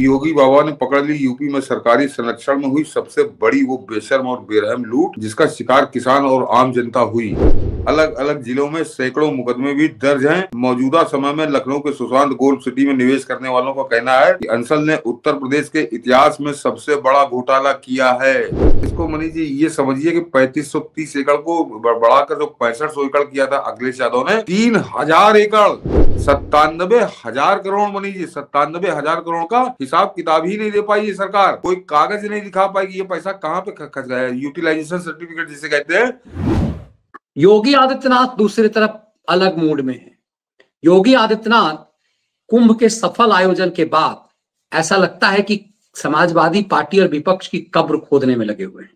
योगी बाबा ने पकड़ ली यूपी में सरकारी संरक्षण में हुई सबसे बड़ी वो बेशर्म और बेरहम लूट, जिसका शिकार किसान और आम जनता हुई। अलग अलग जिलों में सैकड़ों मुकदमे भी दर्ज हैं। मौजूदा समय में लखनऊ के सुशांत गोल्ड सिटी में निवेश करने वालों का कहना है कि अंसल ने उत्तर प्रदेश के इतिहास में सबसे बड़ा घोटाला किया है। इसको मनीष जी ये समझिए कि 3530 एकड़ को बढ़ाकर जो 6500 एकड़ किया था अखिलेश यादव ने, 3000 एकड़ 97,000 करोड़। मनीष जी 97,000 करोड़ का हिसाब किताब ही नहीं दे पाई ये सरकार, कोई कागज नहीं दिखा पाई कि ये पैसा कहाँ पे खर्च गया है। यूटिलाइजेशन सर्टिफिकेट जिसे कहते हैं। योगी आदित्यनाथ दूसरी तरफ अलग मूड में है। योगी आदित्यनाथ कुंभ के सफल आयोजन के बाद ऐसा लगता है कि समाजवादी पार्टी और विपक्ष की कब्र खोदने में लगे हुए हैं,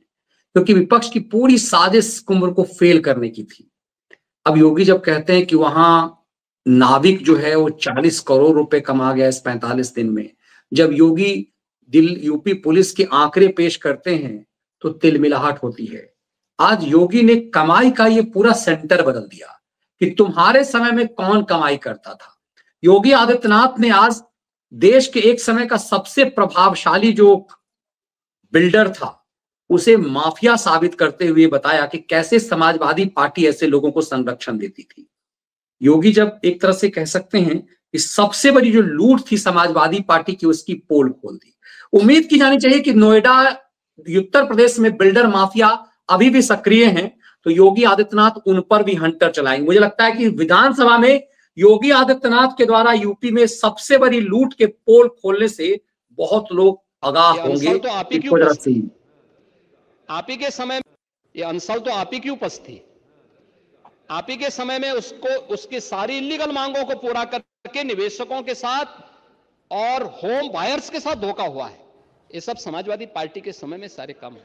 क्योंकि विपक्ष की पूरी साजिश कुंभ को फेल करने की थी। अब योगी जब कहते हैं कि वहां नाविक जो है वो 40 करोड़ रुपए कमा गया इस 45 दिन में, जब योगी यूपी पुलिस के आंकड़े पेश करते हैं तो तिलमिलाहट होती है। आज योगी ने कमाई का ये पूरा सेंटर बदल दिया कि तुम्हारे समय में कौन कमाई करता था। योगी आदित्यनाथ ने आज देश के एक समय का सबसे प्रभावशाली जो बिल्डर था उसे माफिया साबित करते हुए बताया कि कैसे समाजवादी पार्टी ऐसे लोगों को संरक्षण देती थी। योगी जब एक तरह से कह सकते हैं कि सबसे बड़ी जो लूट थी समाजवादी पार्टी की, उसकी पोल खोल दी। उम्मीद की जानी चाहिए कि नोएडा उत्तर प्रदेश में बिल्डर माफिया अभी भी सक्रिय हैं, तो योगी आदित्यनाथ उन पर भी हंटर चलाएंगे। मुझे लगता है कि विधानसभा में योगी आदित्यनाथ के द्वारा यूपी में सबसे बड़ी लूट के पोल खोलने से बहुत लोग आगाह होंगे। तो आप ही के समय ये अंसल तो आप ही की उपस्थिति थी। आप ही के समय में उसको उसकी सारी इलीगल मांगों को पूरा करके निवेशकों के साथ और होम बायर्स के साथ धोखा हुआ है। ये सब समाजवादी पार्टी के समय में सारे काम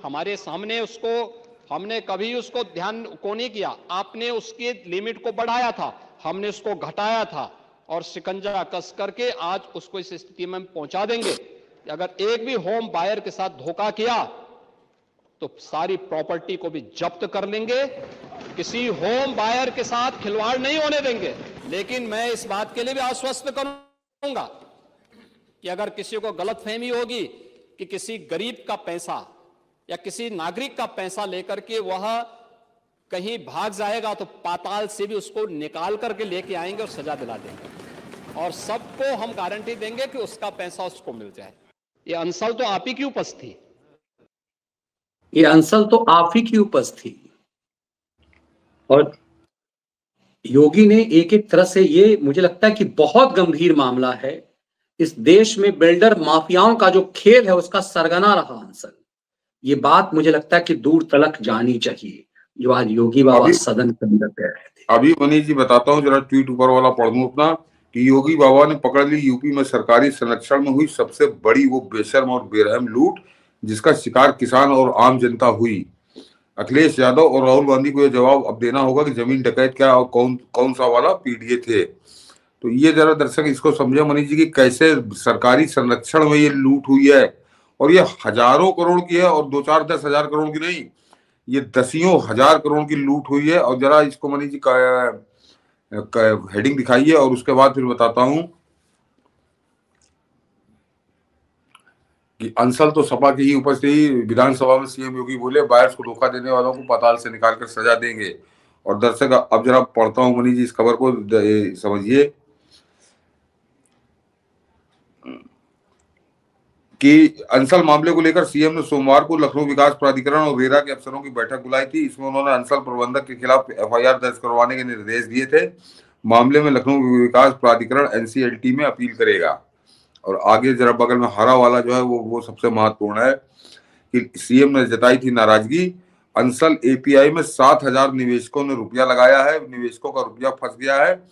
हमारे सामने, उसको हमने कभी उसको ध्यान को नहीं किया। आपने उसके लिमिट को बढ़ाया था, हमने उसको घटाया था और शिकंजा कस करके आज उसको इस स्थिति में पहुंचा देंगे। अगर एक भी होम बायर के साथ धोखा किया तो सारी प्रॉपर्टी को भी जब्त कर लेंगे। किसी होम बायर के साथ खिलवाड़ नहीं होने देंगे। लेकिन मैं इस बात के लिए भी आश्वस्त करूंगा कि अगर किसी को गलतफहमी होगी कि किसी गरीब का पैसा या किसी नागरिक का पैसा लेकर के वह कहीं भाग जाएगा तो पाताल से भी उसको निकाल करके लेके आएंगे और सजा दिला देंगे और सबको हम गारंटी देंगे कि उसका पैसा उसको मिल जाए। ये अंसल तो आप ही की उपस्थिति थी। ये अंसल तो आप ही की उपस्थिति थी। और योगी ने एक एक तरह से, ये मुझे लगता है कि बहुत गंभीर मामला है। इस देश में बिल्डर माफियाओं का जो खेल है उसका सरगना रहा अंसल। ये बात मुझे लगता है कि दूर तलक जानी चाहिए, जो आज योगी बाबा सदन के अंदर कह रहे थे। अभी मनीष जी बताता हूँ, जरा ट्वीट ऊपर वाला पढ़ दूं अपना, कि योगी बाबा ने पकड़ ली यूपी में सरकारी संरक्षण में हुई सबसे बड़ी वो बेशर्म और बेरहम लूट, जिसका शिकार किसान और आम जनता हुई। अखिलेश यादव और राहुल गांधी को यह जवाब अब देना होगा कि जमीन डकैत क्या और कौन सा वाला पीडीए थे। तो ये जरा दर्शक इसको समझे मनीष जी की कैसे सरकारी संरक्षण में ये लूट हुई है, और ये हजारों करोड़ की है और 2-4-10 हजार करोड़ की नहीं, ये दसियों हजार करोड़ की लूट हुई है। और जरा इसको मनीष जी का हेडिंग दिखाइए और उसके बाद फिर बताता हूं कि अंसल तो सपा की ही उपस्थिति। विधानसभा में सीएम योगी बोले बायर्स को धोखा देने वालों को पाताल से निकालकर सजा देंगे। और दर्शक अब जरा पढ़ता हूं मनीष जी इस खबर को समझिए कि अंसल मामले को लेकर सीएम ने सोमवार को लखनऊ विकास प्राधिकरण और रेरा के अफसरों की बैठक बुलाई थी। इसमें उन्होंने अंसल प्रबंधक के खिलाफ एफआईआर दर्ज करवाने के निर्देश दिए थे। मामले में लखनऊ विकास प्राधिकरण एनसीएलटी में अपील करेगा। और आगे जरा बगल में हरा वाला जो है वो सबसे महत्वपूर्ण है कि सीएम ने जताई थी नाराजगी। अंसल एपीआई में 7,000 निवेशकों ने रुपया लगाया है, निवेशकों का रुपया फंस गया है,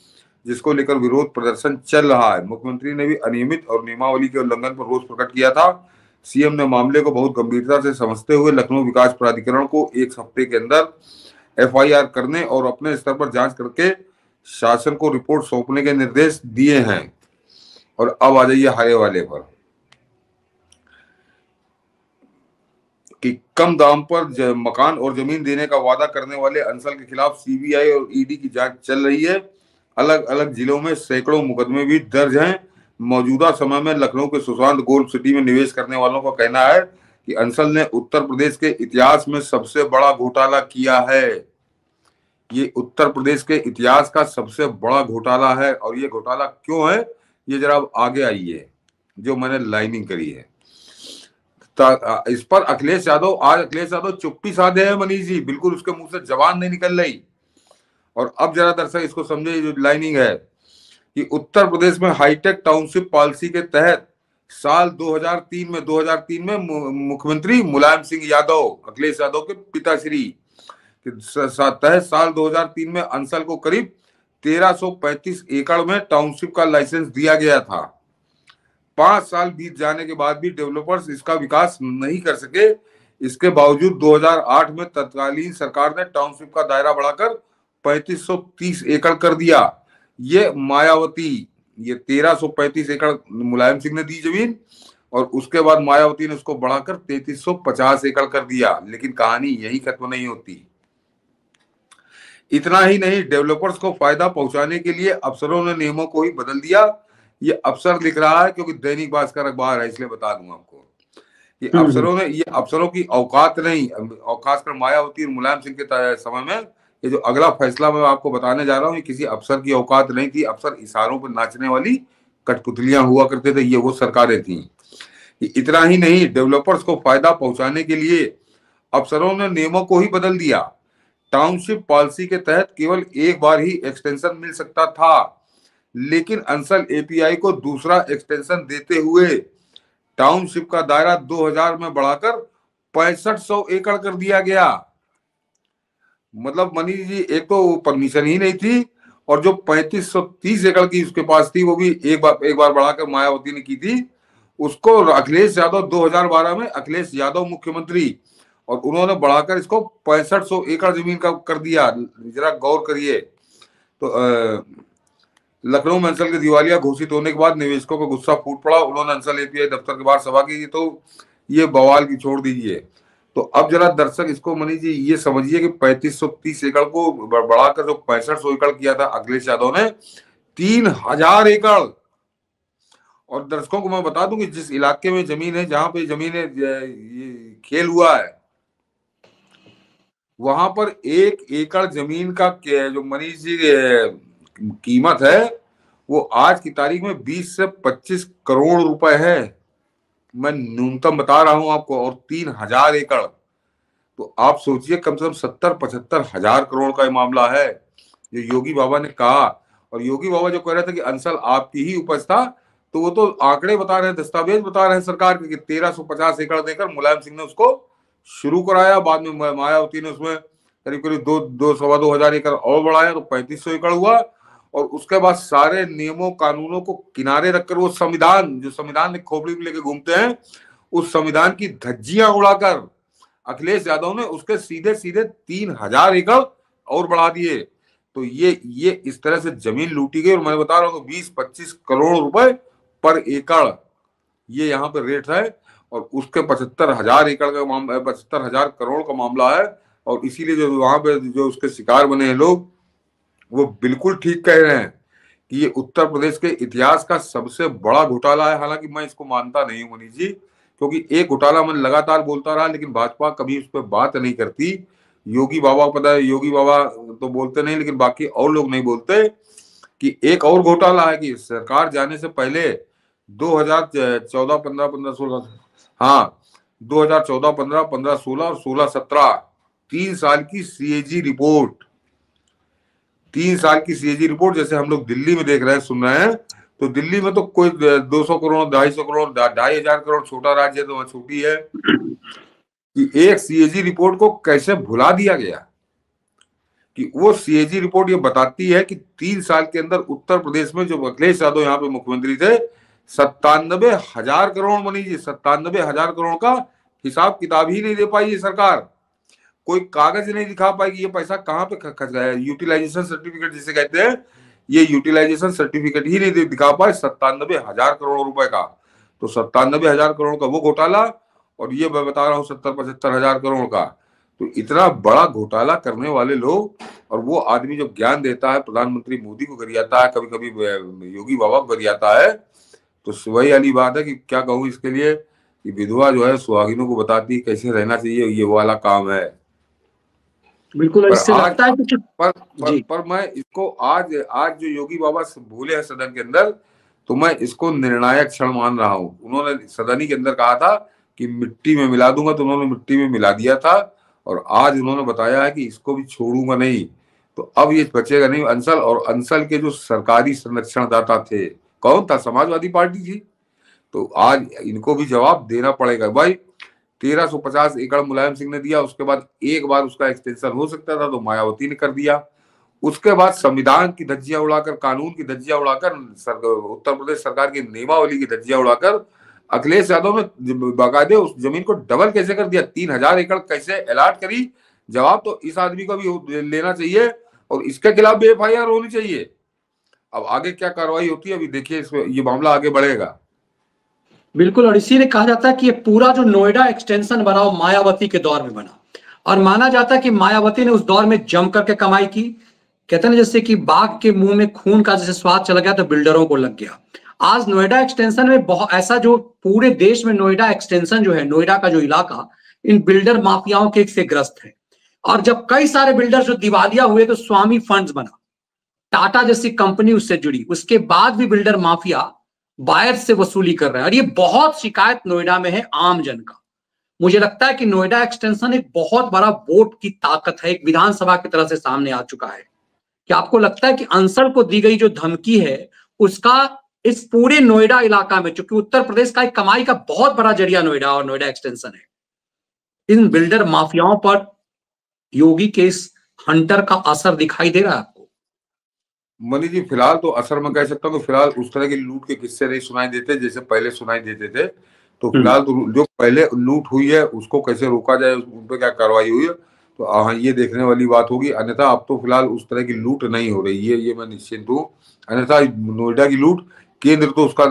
जिसको लेकर विरोध प्रदर्शन चल रहा है। मुख्यमंत्री ने भी अनियमित और नियमावली के उल्लंघन पर रोष प्रकट किया था। सीएम ने मामले को बहुत गंभीरता से समझते हुए लखनऊ विकास प्राधिकरण को 1 हफ्ते के अंदर एफआईआर करने और अपने स्तर पर जांच करके शासन को रिपोर्ट सौंपने के निर्देश दिए हैं। और अब आ जाइए हरे वाले पर कि कम दाम पर मकान और जमीन देने का वादा करने वाले अंसल के खिलाफ सीबीआई और ईडी की जांच चल रही है। अलग अलग जिलों में सैकड़ों मुकदमे भी दर्ज हैं। मौजूदा समय में लखनऊ के सुशांत गोल्ड सिटी में निवेश करने वालों का कहना है कि अंसल ने उत्तर प्रदेश के इतिहास में सबसे बड़ा घोटाला किया है। ये उत्तर प्रदेश के इतिहास का सबसे बड़ा घोटाला है। और ये घोटाला क्यों है, ये जरा आगे आइए, जो मैंने लाइनिंग करी है। इस पर अखिलेश यादव चुप्पी साधे है मनीष जी, बिल्कुल उसके मुंह से जबान नहीं निकल रही। और अब जरा दर्शक इसको समझे, जो लाइनिंग है कि उत्तर प्रदेश में हाईटेक टाउनशिप पॉलिसी के तहत साल 2003 में मुख्यमंत्री मुलायम सिंह यादव, अखिलेश यादव के पिताश्री के तहत साल 2003 में अंसल को करीब 1335 एकड़ में टाउनशिप का लाइसेंस दिया गया था। 5 साल बीत जाने के बाद भी डेवलपर्स इसका विकास नहीं कर सके। इसके बावजूद 2008 में तत्कालीन सरकार ने टाउनशिप का दायरा बढ़ाकर 3530 एकड़ कर दिया। ये मायावती, ये 1335 एकड़ मुलायम सिंह ने दी जमीन, और उसके बाद मायावती ने उसको बढ़ाकर 3350 एकड़ कर दिया। लेकिन कहानी यही खत्म नहीं होती। इतना ही नहीं, डेवलपर्स को फायदा पहुंचाने के लिए अफसरों ने नियमों को ही बदल दिया। ये अफसर लिख रहा है क्योंकि दैनिक भास्कर अखबार है, इसलिए बता दूंगा आपको। ये अफसरों की औकात नहीं, और खासकर मायावती और मुलायम सिंह के समय में ये जो अगला फैसला मैं आपको बताने जा रहा हूँ, ये किसी अफसर की औकात नहीं थी। अफसर इशारों पर नाचने वाली कठपुतलियां हुआ करते थे, ये वो सरकारें थी। इतना ही नहीं, डेवलपर्स को फायदा पहुंचाने के लिए अफसरों ने नियमों को ही बदल दिया। टाउनशिप पॉलिसी के तहत केवल एक बार ही एक्सटेंशन मिल सकता था, लेकिन अंसल एपीआई को दूसरा एक्सटेंशन देते हुए टाउनशिप का दायरा 2000 में बढ़ाकर 6500 एकड़ कर दिया गया। मतलब मनीष जी, एक तो परमिशन ही नहीं थी, और जो 3530 एकड़ की उसके पास थी, वो भी एक बार बढ़ाकर मायावती ने की थी। उसको अखिलेश यादव 2012 में अखिलेश यादव मुख्यमंत्री, और उन्होंने बढ़ाकर इसको 6500 एकड़ जमीन का कर दिया। जरा गौर करिए। तो लखनऊ में अंसल के दिवालिया घोषित होने के बाद निवेशकों को गुस्सा फूट पड़ा। उन्होंने अंसल एपीआई दफ्तर के बाहर सभा की। तो ये बवाल की छोड़ दीजिए। तो अब जरा दर्शक इसको मनीष जी ये समझिए कि 3530 एकड़ को बढ़ाकर जो 6500 एकड़ किया था अखिलेश यादव ने, 3000 एकड़। और दर्शकों को मैं बता दूं कि जिस इलाके में जमीन है, जहां पे जमीन है, ये खेल हुआ है, वहां पर 1 एकड़ जमीन का जो मनीष जी कीमत है, वो आज की तारीख में 20 से 25 करोड़ रुपए है। मैं न्यूनतम बता रहा हूं आपको। और 3000 एकड़, तो आप सोचिए कम से कम 70-75 हजार करोड़ का मामला है जो योगी बाबा ने कहा। और योगी बाबा जो कह रहे थे कि अंसल आपकी ही उपज था, तो वो तो आंकड़े बता रहे हैं, दस्तावेज बता रहे हैं सरकार के कि 1350 एकड़ देकर मुलायम सिंह ने उसको शुरू कराया। बाद में मायावती ने उसमें करीब करीब 2-2.25 हजार एकड़ और बढ़ाया, तो 3500 एकड़ हुआ। और उसके बाद सारे नियमों कानूनों को किनारे रखकर वो संविधान, जो संविधान ने खोपड़ी में लेके घूमते हैं, उस संविधान की धज्जियां उड़ाकर अखिलेश यादव ने उसके सीधे 3000 एकड़ और बढ़ा दिए। तो ये इस तरह से जमीन लूटी गई। और मैं बता रहा हूँ 20-25 करोड़ रुपए पर एकड़ ये यहाँ पे रेट है। और उसके 75,000 एकड़ का 75,000 करोड़ का मामला है। और इसीलिए जो वहां पे जो उसके शिकार बने हैं लोग, वो बिल्कुल ठीक कह रहे हैं कि ये उत्तर प्रदेश के इतिहास का सबसे बड़ा घोटाला है। हालांकि मैं इसको मानता नहीं हूं मनीष जी, क्योंकि एक घोटाला मैं लगातार बोलता रहा, लेकिन भाजपा कभी उस पर बात नहीं करती। योगी बाबा पता है, योगी बाबा तो बोलते नहीं, लेकिन बाकी और लोग नहीं बोलते कि एक और घोटाला है कि सरकार जाने से पहले 2014, 15, 16, हाँ 2014, 15, 15, 16 और 16, 17 3 साल की सीएजी रिपोर्ट, 3 साल की सीएजी रिपोर्ट जैसे हम लोग दिल्ली में देख रहे हैं, सुन रहे हैं। तो दिल्ली में तो कोई 200 करोड़, 250 करोड़, 2500 करोड़ छोटा राज्य है, तो वह छोटी है कि एक सीएजी रिपोर्ट को कैसे भुला दिया गया। कि वो सीएजी रिपोर्ट ये बताती है कि 3 साल के अंदर उत्तर प्रदेश में जो अखिलेश यादव यहाँ पे मुख्यमंत्री थे, 97,000 करोड़ मनीष जी, 97,000 करोड़ का हिसाब किताब ही नहीं दे पाई ये सरकार। कोई कागज नहीं दिखा पाएगी ये पैसा कहाँ पे खर्च गया है। यूटिलाइजेशन सर्टिफिकेट जिसे कहते हैं, ये यूटिलाइजेशन सर्टिफिकेट ही नहीं दिखा पाए 97,000 करोड़ रुपए का। तो 97,000 करोड़ का वो घोटाला, और ये मैं बता रहा हूँ 70-75 हजार करोड़ का। तो इतना बड़ा घोटाला करने वाले लोग, और वो आदमी जो ज्ञान देता है प्रधानमंत्री मोदी को गरियाता है, कभी कभी योगी बाबा को गरियाता है, तो वही वाली बात है कि क्या कहूँ इसके लिए कि विधवा जो है सुहागिनों को बताती कैसे रहना चाहिए, ये वाला काम है। बिल्कुल, और पर इससे आज लगता है कि जी पर मैं इसको आज आज जो योगी बाबा बोले हैं सदन के अंदर, तो मैं इसको निर्णायक क्षण मान रहा हूँ। उन्होंने सदन ही के अंदर कहा था कि मिट्टी में मिला दूंगा, तो उन्होंने मिट्टी में मिला दिया था, और आज उन्होंने बताया है कि इसको भी छोड़ूंगा नहीं। तो अब ये बचेगा नहीं। अंसल और अंसल के जो सरकारी संरक्षणदाता थे, कौन था? समाजवादी पार्टी थी। तो आज इनको भी जवाब देना पड़ेगा भाई। 1350 एकड़ मुलायम सिंह ने दिया, उसके बाद एक बार उसका एक्सटेंशन हो सकता था तो मायावती ने कर दिया। उसके बाद संविधान की धज्जियां उड़ाकर, कानून की धज्जियां उड़ाकर, उत्तर प्रदेश सरकार की नियमावली की धज्जियां उड़ाकर अखिलेश यादव ने बाकायदे उस जमीन को डबल कैसे कर दिया, 3000 एकड़ कैसे अलॉट करी? जवाब तो इस आदमी को भी लेना चाहिए और इसके खिलाफ भी FIR होनी चाहिए। अब आगे क्या कार्रवाई होती है अभी देखिए, इसमें ये मामला आगे बढ़ेगा। बिल्कुल, और इसीलिए कहा जाता है कि ये पूरा जो नोएडा एक्सटेंशन बना वो मायावती के दौर में बना, और माना जाता है कि मायावती ने उस दौर में जम करके कमाई की। कहते हैं ना, जैसे कि बाघ के मुंह में खून का जैसे स्वाद चला गया तो बिल्डरों को लग गया। आज नोएडा एक्सटेंशन में बहुत ऐसा, जो पूरे देश में नोएडा एक्सटेंशन जो है, नोएडा का जो इलाका इन बिल्डर माफियाओं के से ग्रस्त है। और जब कई सारे बिल्डर जो दिवालिया हुए तो स्वामी फंड्स बना, टाटा जैसी कंपनी उससे जुड़ी, उसके बाद भी बिल्डर माफिया बायर से वसूली कर रहे हैं। और ये बहुत शिकायत नोएडा में है आम जन का। मुझे लगता है कि नोएडा एक्सटेंशन एक बहुत बड़ा वोट की ताकत है, एक विधानसभा की तरह से सामने आ चुका है। क्या आपको लगता है कि अंसल को दी गई जो धमकी है उसका इस पूरे नोएडा इलाका में, चूंकि उत्तर प्रदेश का एक कमाई का बहुत बड़ा जरिया नोएडा और नोएडा एक्सटेंशन है, इन बिल्डर माफियाओं पर योगी के इस हंटर का असर दिखाई दे रहा है आपको? मनी जी, फिलहाल तो असर मैं कह सकता हूँ कि फिलहाल उस तरह की लूट के किस्से नहीं सुनाई देते जैसे पहले सुनाई देते थे। तो फिलहाल तो जो पहले लूट हुई है उसको कैसे रोका जाए, उन पर क्या कार्रवाई हुई है, तो हाँ ये देखने वाली बात होगी। अन्यथा अब तो फिलहाल उस तरह की लूट नहीं हो रही है, ये मैं निश्चिंत हूँ। अन्यथा नोएडा की लूट केंद्र तो उसका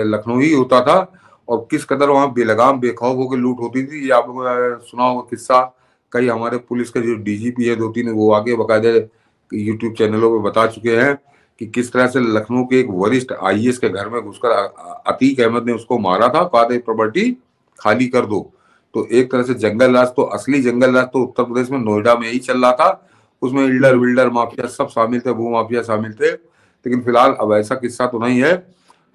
लखनऊ ही होता था, और किस कदर वहाँ बेलगाम बेखौफ होकर लूट होती थी, ये आप लोगों ने सुना होगा किस्सा। कई हमारे पुलिस के जो DGP है 2-3, वो आगे बाकायदे YouTube चैनलों पे बता चुके हैं कि किस तरह से लखनऊ के एक वरिष्ठ IAS के घर में घुसकर अतीक अहमद ने उसको मारा था, कहा था प्रॉपर्टी खाली कर दो। तो एक तरह से जंगल राज, तो असली जंगल राज तो उत्तर प्रदेश में नोएडा में ही चल रहा था। उसमें बिल्डर माफिया सब शामिल थे, भू माफिया शामिल थे। लेकिन फिलहाल अब ऐसा किस्सा तो नहीं है।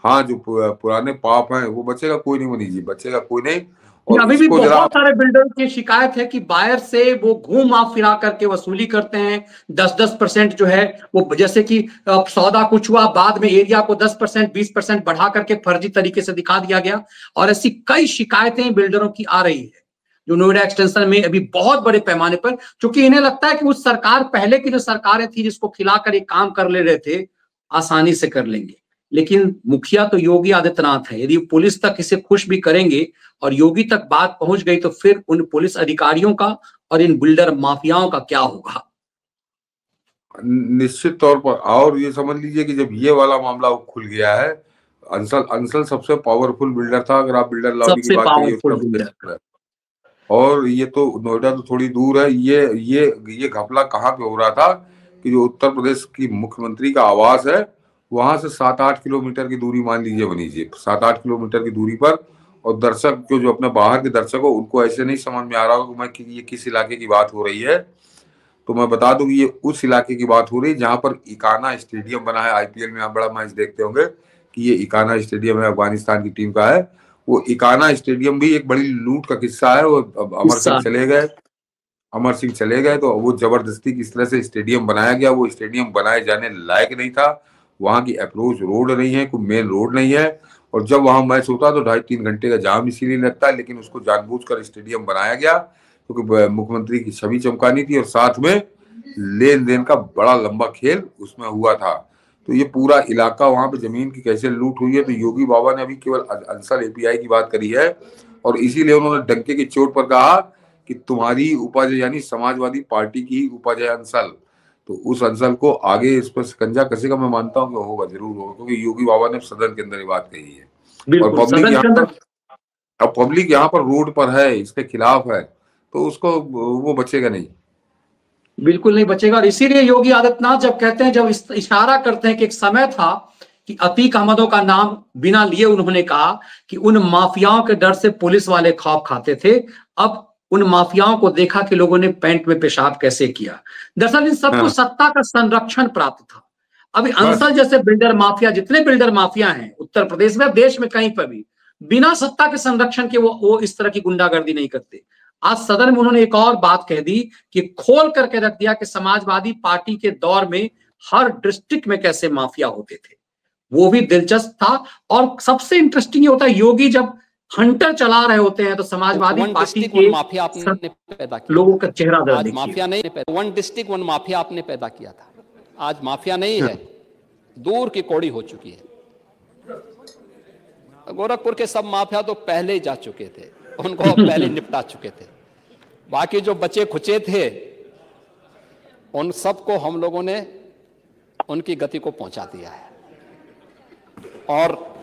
हाँ, जो पुराने पाप हैं वो बचेगा कोई नहीं, मनीष जी, बचेगा कोई नहीं। और अभी भी इसको जरा बहुत सारे बिल्डर की शिकायत है कि बायर से वो घूम फिरा करके वसूली करते हैं। 10-10% जो है वो, जैसे कि सौदा कुछ हुआ, बाद में एरिया को 10% 20% बढ़ा करके फर्जी तरीके से दिखा दिया गया। और ऐसी कई शिकायतें बिल्डरों की आ रही है जो नोएडा एक्सटेंशन में अभी बहुत बड़े पैमाने पर, क्योंकि इन्हें लगता है कि उस सरकार, पहले की जो सरकारें थी जिसको खिलाकर एक काम कर ले रहे थे, आसानी से कर लेंगे। लेकिन मुखिया तो योगी आदित्यनाथ है। यदि पुलिस तक इसे खुश भी करेंगे और योगी तक बात पहुंच गई तो फिर उन पुलिस अधिकारियों का और इन बिल्डर माफियाओं का क्या होगा? निश्चित तौर पर। और ये समझ लीजिए कि जब ये वाला मामला खुल गया है, अंसल सबसे पावरफुल बिल्डर था। अगर आप बिल्डर लॉबी की सबसे बात करिए पावरफुल उत्तर बिल्डर। प्रदेश में, और ये तो नोएडा तो थोड़ी दूर है। ये घपला कहाँ पे हो रहा था कि जो उत्तर प्रदेश की मुख्यमंत्री का आवास है, वहां से 7-8 किलोमीटर की दूरी मान लीजिए, बनी जी 7-8 किलोमीटर की दूरी पर। और दर्शक जो अपने बाहर के दर्शक हो, उनको ऐसे नहीं समझ में आ रहा होगा कि ये किस इलाके की बात हो रही है। तो मैं बता दूं कि ये उस इलाके की बात हो रही है जहां पर इकाना स्टेडियम बना है। IPL में आप बड़ा मैच देखते होंगे कि ये इकाना स्टेडियम है, अफगानिस्तान की टीम का है। वो इकाना स्टेडियम भी एक बड़ी लूट का किस्सा है। वो अमर सिंह चले गए तो वो जबरदस्ती किस तरह से स्टेडियम बनाया गया, वो स्टेडियम बनाए जाने लायक नहीं था। वहां की अप्रोच रोड नहीं है, कोई मेन रोड नहीं है। और जब वहां मैच होता तो 2.5-3 घंटे का जाम इसीलिए लगता है। लेकिन उसको जानबूझकर स्टेडियम बनाया गया क्योंकि मुख्यमंत्री की छवि चमकानी थी, और साथ में लेन देन का बड़ा लंबा खेल उसमें हुआ था। तो ये पूरा इलाका, वहां पे जमीन की कैसे लूट हुई है। तो योगी बाबा ने अभी केवल अंसल API की बात करी है, और इसीलिए उन्होंने डंके की चोट पर कहा कि तुम्हारी उपज, यानी समाजवादी पार्टी की उपज है अंसल। तो उस अंसल को आगे इस पर शिकंजा कसेगा, मैं मानता हूँ कि होगा, जरूर होगा, क्योंकि योगी बाबा ने सदन के अंदर ये बात कही है। और बिल्कुल पब्लिक सदन के यहाँ अंदर, पर, अब पब्लिक यहाँ पर रोड पर है, इसके खिलाफ है, तो उसको वो बचेगा नहीं। बिल्कुल नहीं बचेगा। और इसीलिए योगी आदित्यनाथ जब कहते हैं, जब इशारा करते हैं कि एक समय था कि अतीक अहमदों का नाम बिना लिए उन्होंने कहा कि उन माफियाओं के डर से पुलिस वाले खौफ खाते थे। अब उन माफियाओं को देखा कि लोगों ने पैंट में पेशाब कैसे किया। दरअसल इन सबको सत्ता का संरक्षण प्राप्त था। अभी अंसल जैसे बिल्डर माफिया, जितने बिल्डर माफिया हैं उत्तर प्रदेश में, देश में कहीं पर भी, बिना सत्ता के संरक्षण के वो इस तरह की गुंडागर्दी नहीं करते। आज सदन में उन्होंने एक और बात कह दी कि खोल करके रख दिया कि समाजवादी पार्टी के दौर में हर डिस्ट्रिक्ट में कैसे माफिया होते थे। वो भी दिलचस्प था। और सबसे इंटरेस्टिंग ये होता है, योगी जब हंटर चला रहे होते हैं तो समाजवादी पार्टी के माफिया आपने पैदा किया, लोगों का चेहरा आज माफिया नहीं, वन डिस्ट्रिक्ट वन माफिया आपने पैदा किया था, आज माफिया नहीं है, दूर की कौड़ी हो चुकी है। गोरखपुर के सब माफिया तो पहले ही जा चुके थे, उनको पहले निपटा चुके थे। बाकी जो बचे खुचे थे उन सबको हम लोगों ने उनकी गति को पहुंचा दिया है। और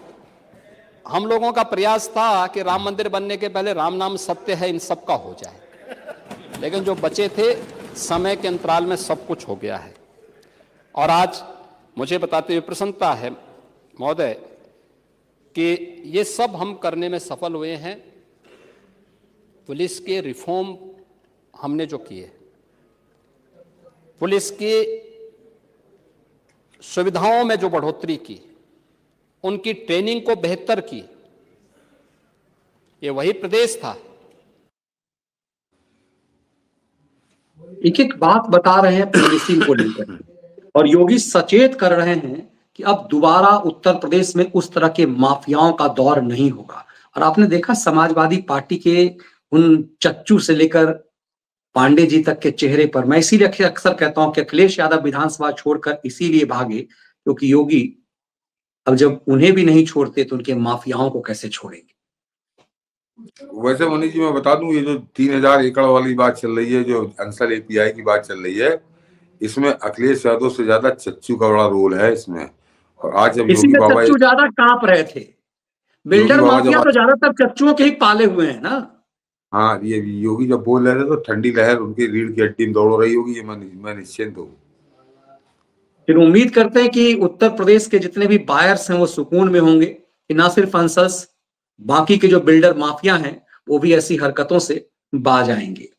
हम लोगों का प्रयास था कि राम मंदिर बनने के पहले राम नाम सत्य है इन सब का हो जाए, लेकिन जो बचे थे समय के अंतराल में सब कुछ हो गया है। और आज मुझे बताते हुए प्रसन्नता है महोदय कि ये सब हम करने में सफल हुए हैं। पुलिस के रिफॉर्म हमने जो किए, पुलिस की सुविधाओं में जो बढ़ोतरी की, उनकी ट्रेनिंग को बेहतर की, ये वही प्रदेश था। एक एक बात बता रहे हैं पुलिसिंग को लेकर, और योगी सचेत कर रहे हैं कि अब दोबारा उत्तर प्रदेश में उस तरह के माफियाओं का दौर नहीं होगा। और आपने देखा समाजवादी पार्टी के उन चच्चू से लेकर पांडे जी तक के चेहरे पर, मैं इसीलिए अक्सर कहता हूं कि अखिलेश यादव विधानसभा छोड़कर इसीलिए भागे क्योंकि योगी अब जब उन्हें भी नहीं छोड़ते तो उनके माफियाओं को कैसे छोड़ेंगे। वैसे मनीष जी मैं बता दूं, ये जो 3000 एकड़ वाली बात चल रही है, जो अंसल एपीआई की बात चल रही है, इसमें अखिलेश यादव से ज्यादा चच्चू का बड़ा रोल है इसमें। और आज जब योगी बाबा चच्चू ज्यादा कांप रहे थे, बिल्डर माफिया तो ज्यादातर चच्चुओं के ही पाले हुए हैं ना। हाँ, ये योगी जब बोल रहे थे तो ठंडी लहर उनकी रीढ़ की हड्डी में दौड़ रही होगी, ये मैं निश्चिंत हूँ। फिर उम्मीद करते हैं कि उत्तर प्रदेश के जितने भी बायर्स हैं वो सुकून में होंगे कि ना सिर्फ अंसल्स, बाकी के जो बिल्डर माफिया हैं वो भी ऐसी हरकतों से बाज आएंगे।